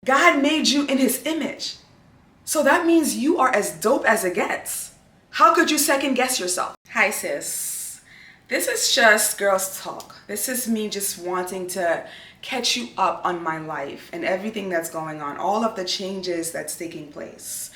God made you in his image. So that means you are as dope as it gets. How could you second guess yourself? Hi sis. This is just girls talk. This is me just wanting to catch you up on my life and everything that's going on, all of the changes that's taking place.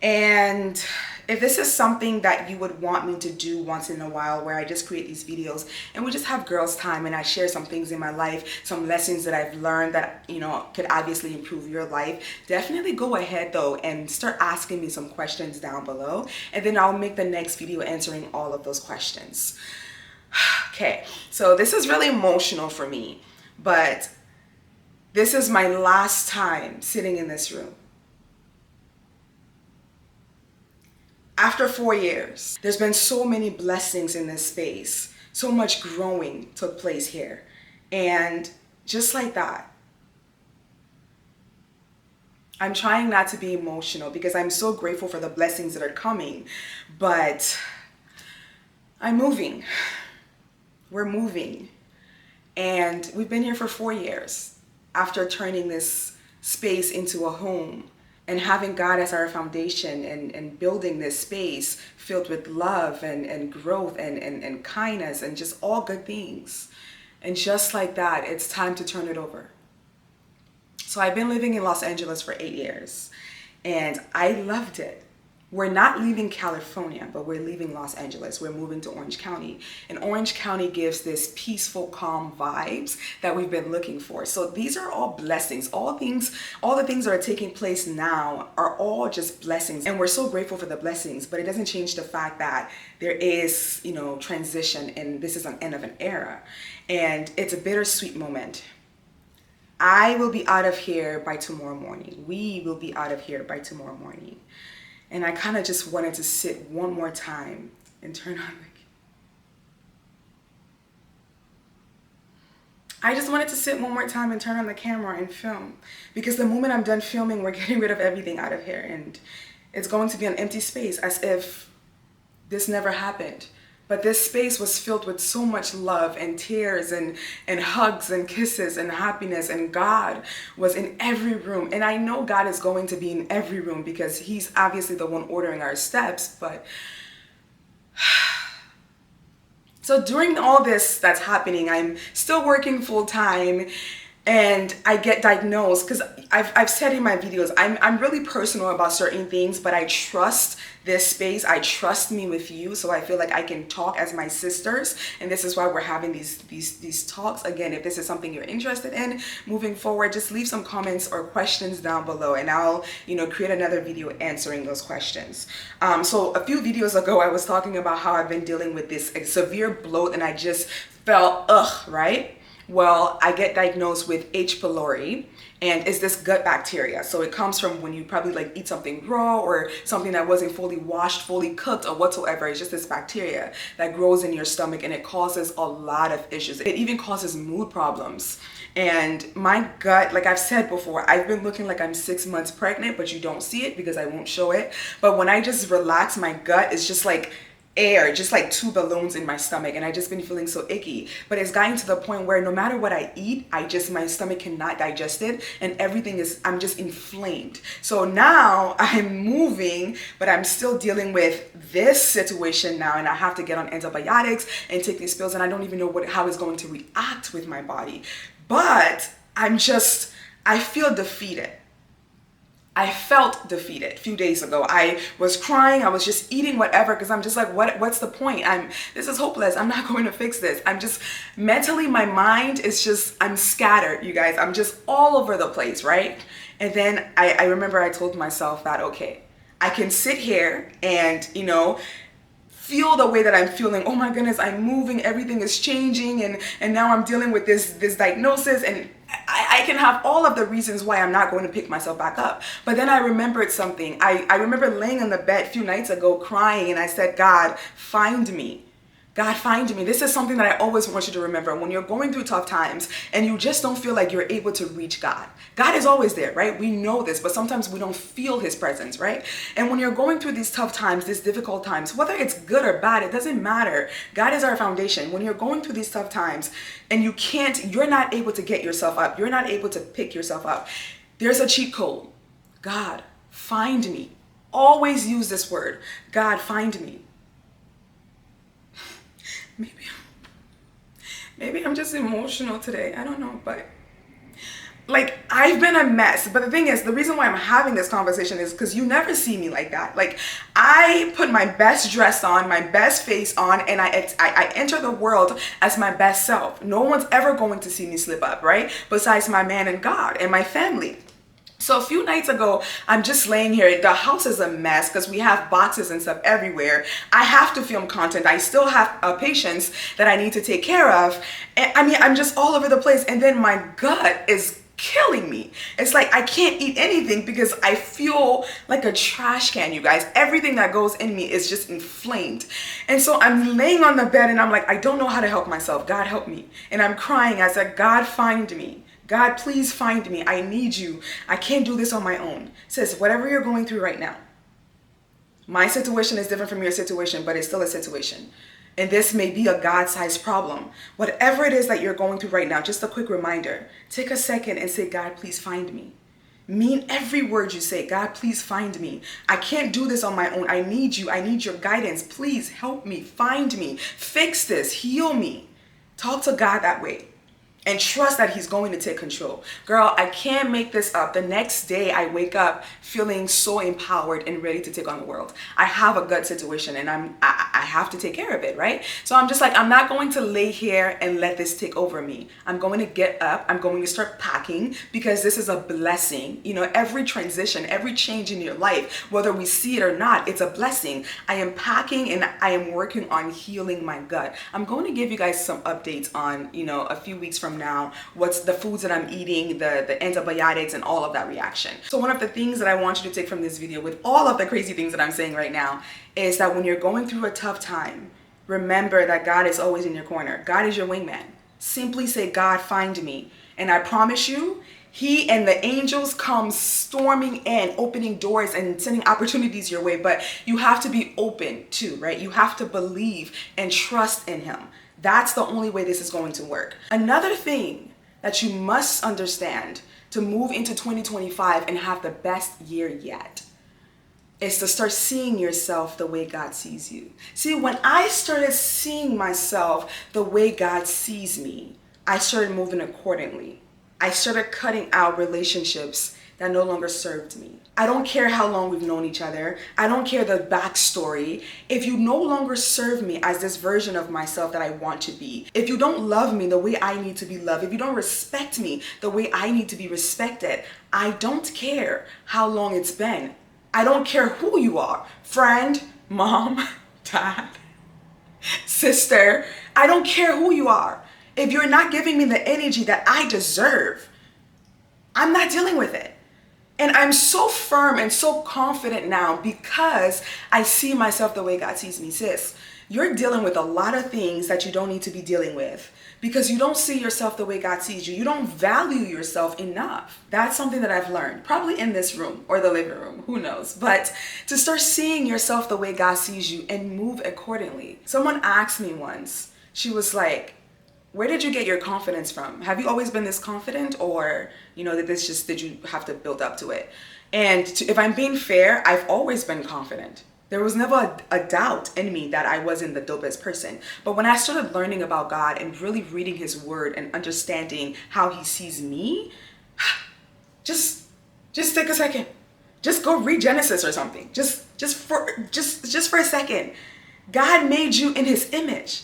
And if this is something that you would want me to do once in a while, where I just create these videos and we just have girls time and I share some things in my life, some lessons that I've learned that, you know, could obviously improve your life, definitely go ahead though and start asking me some questions down below, and then I'll make the next video answering all of those questions. Okay, so this is really emotional for me, but this is my last time sitting in this room. After 4 years, there's been so many blessings in this space. So much growing took place here. And just like that, I'm trying not to be emotional because I'm so grateful for the blessings that are coming, but I'm moving. We're moving. And we've been here for 4 years after turning this space into a home and having God as our foundation and building this space filled with love and growth and kindness and just all good things. And just like that, it's time to turn it over. So I've been living in Los Angeles for 8 years and I loved it. We're not leaving California, but we're leaving Los Angeles. We're moving to Orange County. And Orange County gives this peaceful, calm vibes that we've been looking for. So these are all blessings. All the things that are taking place now are all just blessings. And we're so grateful for the blessings, but it doesn't change the fact that there is, you know, transition, and this is an end of an era. And it's a bittersweet moment. I will be out of here by tomorrow morning. We will be out of here by tomorrow morning. And I kind of just wanted to sit one more time and turn on I just wanted to sit one more time and turn on the camera and film. Because the moment I'm done filming, we're getting rid of everything out of here. And it's going to be an empty space as if this never happened. But this space was filled with so much love and tears and hugs and kisses and happiness, and God was in every room. And I know God is going to be in every room because he's obviously the one ordering our steps. But so during all this that's happening, I'm still working full time. And I get diagnosed because I've said in my videos, I'm really personal about certain things, but I trust this space. I trust me with you. So I feel like I can talk as my sisters. And this is why we're having these talks. Again, if this is something you're interested in moving forward, just leave some comments or questions down below and I'll, you know, create another video answering those questions. So a few videos ago, I was talking about how I've been dealing with this severe bloat and I just felt, right? Well, I get diagnosed with H. pylori, and it's this gut bacteria. So it comes from when you probably like eat something raw or something that wasn't fully washed, fully cooked or whatsoever. It's just this bacteria that grows in your stomach and it causes a lot of issues. It even causes mood problems. And my gut, like I've said before, I've been looking like I'm 6 months pregnant, but you don't see it because I won't show it. But when I just relax, my gut is just like air, just like 2 balloons in my stomach, and I just been feeling so icky. But it's gotten to the point where no matter what I eat, my stomach cannot digest it, and I'm just inflamed. So now I'm moving, but I'm still dealing with this situation now, and I have to get on antibiotics and take these pills, and I don't even know how it's going to react with my body. But I feel defeated. I felt defeated a few days ago. I was crying. I was just eating whatever because I'm just like, what's the point? This is hopeless. I'm not going to fix this. I'm just mentally, my mind is just, I'm scattered, you guys. I'm just all over the place, right? And then I remember I told myself that, okay, I can sit here and, you know, feel the way that I'm feeling. Oh my goodness, I'm moving, everything is changing, and now I'm dealing with this diagnosis, and I can have all of the reasons why I'm not going to pick myself back up. But then I remembered something. I remember laying in the bed a few nights ago crying, and I said, God, find me. God, find me. This is something that I always want you to remember. When you're going through tough times and you just don't feel like you're able to reach God. God is always there, right? We know this, but sometimes we don't feel his presence, right? And when you're going through these tough times, these difficult times, whether it's good or bad, it doesn't matter. God is our foundation. When you're going through these tough times and you're not able to get yourself up, you're not able to pick yourself up, There's a cheat code. God, find me. Always use this word. God, find me. Maybe I'm just emotional today. I don't know, but like, I've been a mess. But the thing is, the reason why I'm having this conversation is because you never see me like that. Like, I put my best dress on, my best face on, and I enter the world as my best self. No one's ever going to see me slip up, right? Besides my man and God and my family. So a few nights ago, I'm just laying here. The house is a mess because we have boxes and stuff everywhere. I have to film content. I still have patients that I need to take care of. And I mean, I'm just all over the place. And then my gut is killing me. It's like I can't eat anything because I feel like a trash can, you guys. Everything that goes in me is just inflamed. And so I'm laying on the bed and I'm like, I don't know how to help myself. God, help me. And I'm crying. I said, God, find me. God, please find me. I need you. I can't do this on my own. Sis, whatever you're going through right now, my situation is different from your situation, but it's still a situation. And this may be a God-sized problem. Whatever it is that you're going through right now, just a quick reminder, take a second and say, God, please find me. Mean every word you say. God, please find me. I can't do this on my own. I need you. I need your guidance. Please help me. Find me. Fix this. Heal me. Talk to God that way. And trust that he's going to take control. Girl, I can't make this up. The next day I wake up feeling so empowered and ready to take on the world. I have a gut situation and I have to take care of it, right? So I'm just like, I'm not going to lay here and let this take over me. I'm going to get up. I'm going to start packing because this is a blessing. You know, every transition, every change in your life, whether we see it or not, it's a blessing. I am packing and I am working on healing my gut. I'm going to give you guys some updates on, you know, a few weeks from now, what's the foods that I'm eating, the antibiotics and all of that reaction. So one of the things that I want you to take from this video with all of the crazy things that I'm saying right now is that when you're going through a tough time, remember that God is always in your corner. God is your wingman. Simply say, God, find me. And I promise you, he and the angels come storming in, opening doors and sending opportunities your way. But you have to be open too, right? You have to believe and trust in him. That's the only way this is going to work. Another thing that you must understand to move into 2025 and have the best year yet is to start seeing yourself the way God sees you. See, when I started seeing myself the way God sees me, I started moving accordingly. I started cutting out relationships that no longer served me. I don't care how long we've known each other. I don't care the backstory. If you no longer serve me as this version of myself that I want to be, if you don't love me the way I need to be loved, if you don't respect me the way I need to be respected, I don't care how long it's been. I don't care who you are. Friend, mom, dad, sister. I don't care who you are. If you're not giving me the energy that I deserve, I'm not dealing with it. And I'm so firm and so confident now because I see myself the way God sees me. Sis, you're dealing with a lot of things that you don't need to be dealing with because you don't see yourself the way God sees you. You don't value yourself enough. That's something that I've learned, probably in this room or the living room, who knows? But to start seeing yourself the way God sees you and move accordingly. Someone asked me once, she was like, where did you get your confidence from? Have you always been this confident, or, you know, did you have to build up to it? And if I'm being fair, I've always been confident. There was never a doubt in me that I wasn't the dopest person. But when I started learning about God and really reading his word and understanding how he sees me, just take a second. Just go read Genesis or something. Just for a second. God made you in his image.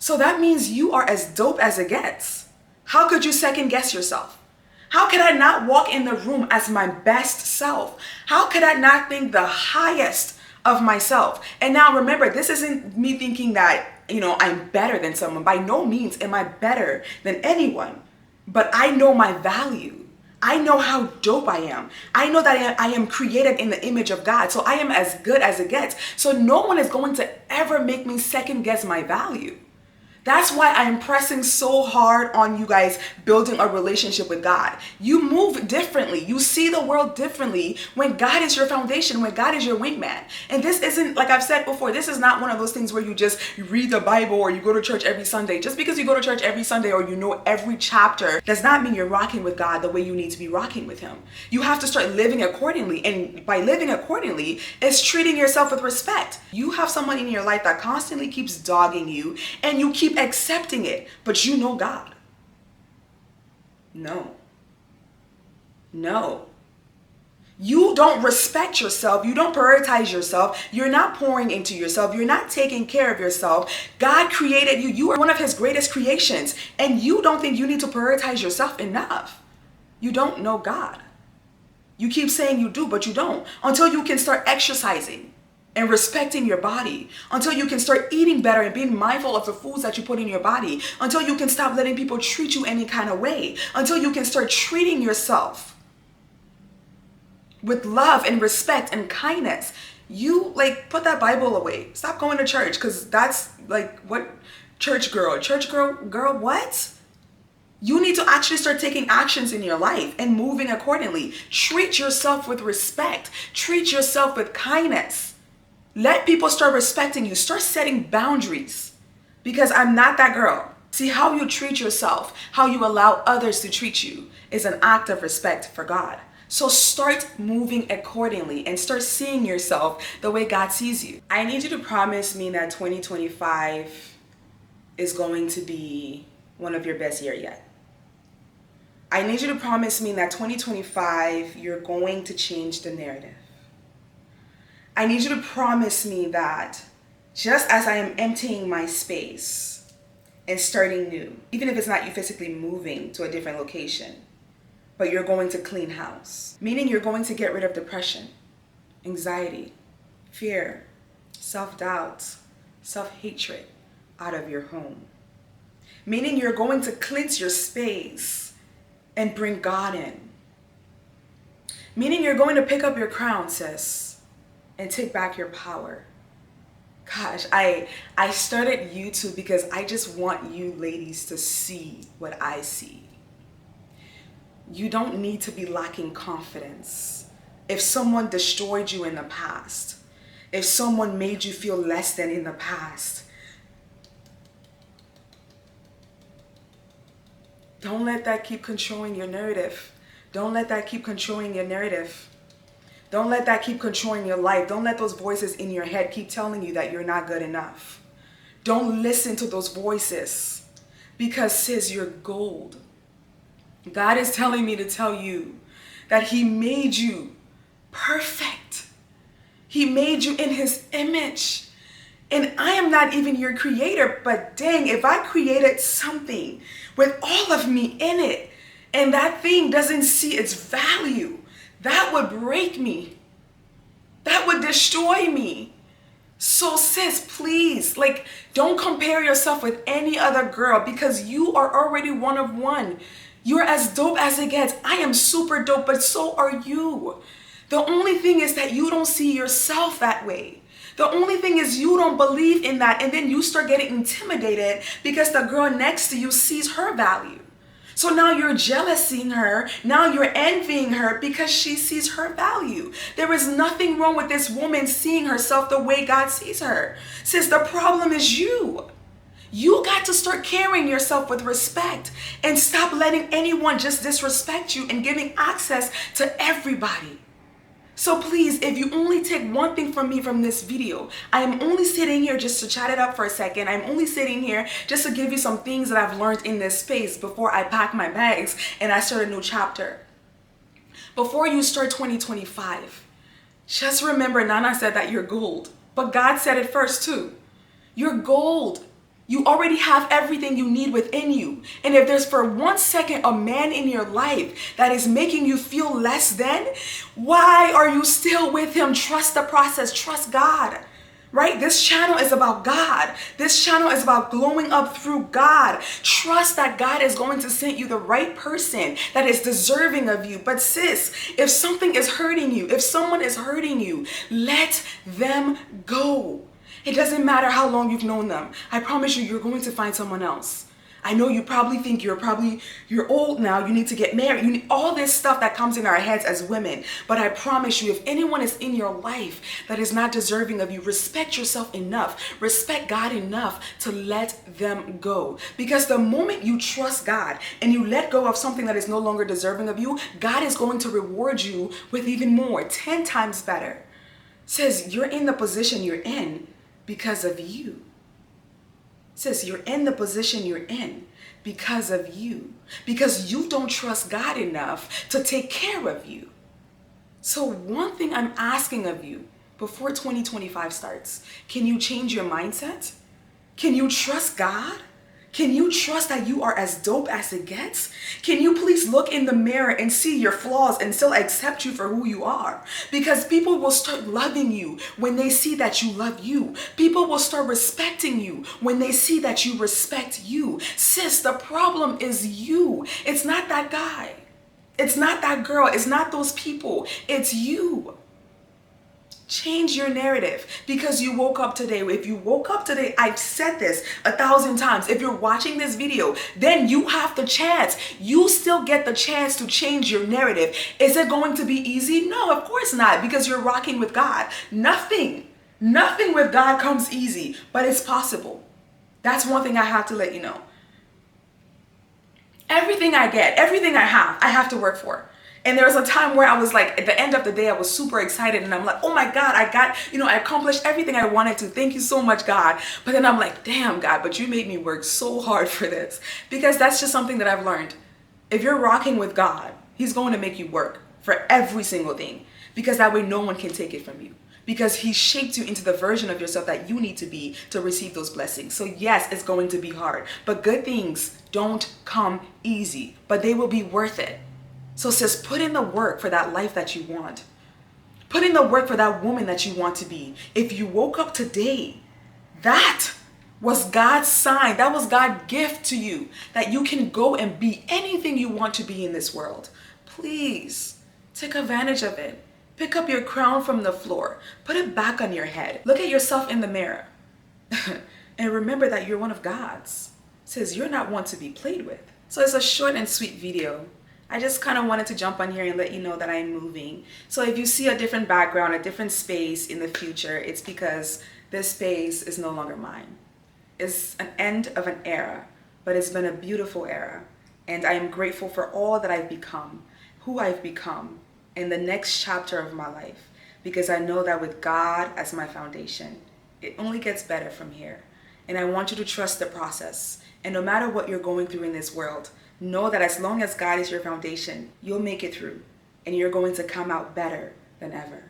So that means you are as dope as it gets. How could you second guess yourself? How could I not walk in the room as my best self? How could I not think the highest of myself? And now remember, this isn't me thinking that, you know, I'm better than someone. By no means am I better than anyone. But I know my value. I know how dope I am. I know that I am created in the image of God. So I am as good as it gets. So no one is going to ever make me second guess my value. That's why I'm pressing so hard on you guys building a relationship with God. You move differently. You see the world differently when God is your foundation, when God is your wingman. And this isn't, like I've said before, this is not one of those things where you just read the Bible or you go to church every Sunday. Just because you go to church every Sunday or you know every chapter does not mean you're rocking with God the way you need to be rocking with him. You have to start living accordingly. And by living accordingly, it's treating yourself with respect. You have someone in your life that constantly keeps dogging you and you keep accepting it, but you know God. No. You don't respect yourself. You don't prioritize yourself. You're not pouring into yourself. You're not taking care of yourself. God created you. You are one of his greatest creations, and you don't think you need to prioritize yourself enough. You don't know God. You keep saying you do, but you don't, until you can start exercising and respecting your body, until you can start eating better and being mindful of the foods that you put in your body, until you can stop letting people treat you any kind of way, until you can start treating yourself with love and respect and kindness. You put that Bible away. Stop going to church, because that's what church girl, what? You need to actually start taking actions in your life and moving accordingly. Treat yourself with respect. Treat yourself with kindness. Let people start respecting you. Start setting boundaries, because I'm not that girl. See, how you treat yourself, how you allow others to treat you is an act of respect for God. So start moving accordingly and start seeing yourself the way God sees you. I need you to promise me that 2025 is going to be one of your best years yet. I need you to promise me that 2025, you're going to change the narrative. I need you to promise me that just as I am emptying my space and starting new, even if it's not you physically moving to a different location, but you're going to clean house, meaning you're going to get rid of depression, anxiety, fear, self-doubt, self-hatred out of your home, meaning you're going to cleanse your space and bring God in, meaning you're going to pick up your crown, sis, and take back your power. Gosh, I started YouTube because I just want you ladies to see what I see. You don't need to be lacking confidence. If someone destroyed you in the past, if someone made you feel less than in the past, don't let that keep controlling your narrative. Don't let that keep controlling your narrative. Don't let that keep controlling your life. Don't let those voices in your head keep telling you that you're not good enough. Don't listen to those voices, because sis, you're gold. God is telling me to tell you that he made you perfect. He made you in his image. And I am not even your creator, but dang, if I created something with all of me in it and that thing doesn't see its value, that would break me. That would destroy me. So sis, please, don't compare yourself with any other girl, because you are already one of one. You're as dope as it gets. I am super dope, but so are you. The only thing is that you don't see yourself that way. The only thing is you don't believe in that, and then you start getting intimidated because the girl next to you sees her value. So now you're jealous seeing her. Now you're envying her because she sees her value. There is nothing wrong with this woman seeing herself the way God sees her. Sis, the problem is you. You got to start carrying yourself with respect and stop letting anyone just disrespect you and giving access to everybody. So please, if you only take one thing from me from this video, I am only sitting here just to chat it up for a second. I'm only sitting here just to give you some things that I've learned in this space before I pack my bags and I start a new chapter. Before you start 2025, just remember Nana said that you're gold, but God said it first too. You're gold. You already have everything you need within you. And if there's for 1 second a man in your life that is making you feel less than, why are you still with him? Trust the process. Trust God. Right? This channel is about God. This channel is about glowing up through God. Trust that God is going to send you the right person that is deserving of you. But sis, if something is hurting you, if someone is hurting you, let them go. It doesn't matter how long you've known them. I promise you, you're going to find someone else. I know you probably think you're old now, you need to get married. You need all this stuff that comes in our heads as women. But I promise you, if anyone is in your life that is not deserving of you, respect yourself enough, respect God enough to let them go. Because the moment you trust God and you let go of something that is no longer deserving of you, God is going to reward you with even more, 10 times better. It says you're in the position you're in because of you. Says you're in the position you're in because of you, because you don't trust God enough to take care of you. So one thing I'm asking of you before 2025 starts, can you change your mindset? Can you trust God? Can you trust that you are as dope as it gets? Can you please look in the mirror and see your flaws and still accept you for who you are? Because people will start loving you when they see that you love you. People will start respecting you when they see that you respect you. Sis, the problem is you. It's not that guy. It's not that girl. It's not those people. It's you. Change your narrative because you woke up today. If you woke up today, I've said this 1,000 times. If you're watching this video, then you have the chance. You still get the chance to change your narrative. Is it going to be easy? No, of course not, because you're rocking with God. Nothing with God comes easy, but it's possible. That's one thing I have to let you know. Everything I get, everything I have to work for. And there was a time where I was like, at the end of the day, I was super excited and I'm like, oh my God, I accomplished everything I wanted to. Thank you so much, God. But then I'm like, damn, God, but you made me work so hard for this. Because that's just something that I've learned. If you're rocking with God, He's going to make you work for every single thing. Because that way no one can take it from you. Because He shaped you into the version of yourself that you need to be to receive those blessings. So yes, it's going to be hard. But good things don't come easy. But they will be worth it. So sis, put in the work for that life that you want. Put in the work for that woman that you want to be. If you woke up today, that was God's sign. That was God's gift to you, that you can go and be anything you want to be in this world. Please take advantage of it. Pick up your crown from the floor. Put it back on your head. Look at yourself in the mirror. And remember that you're one of God's. It says you're not one to be played with. So it's a short and sweet video. I just kind of wanted to jump on here and let you know that I'm moving. So if you see a different background, a different space in the future, it's because this space is no longer mine. It's an end of an era, but it's been a beautiful era. And I am grateful for all that I've become, who I've become in the next chapter of my life, because I know that with God as my foundation, it only gets better from here. And I want you to trust the process. And no matter what you're going through in this world, know that as long as God is your foundation, you'll make it through and you're going to come out better than ever.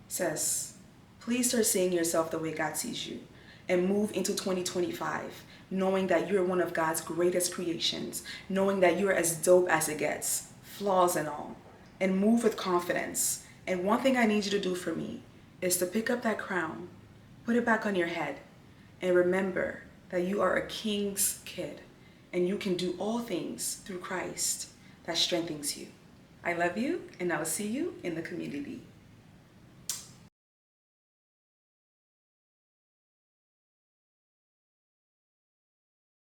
Sis, please start seeing yourself the way God sees you and move into 2025 knowing that you're one of God's greatest creations, knowing that you're as dope as it gets, flaws and all, and move with confidence. And one thing I need you to do for me is to pick up that crown, put it back on your head, and remember that you are a king's kid. And you can do all things through Christ that strengthens you. I love you, and I'll see you in the community.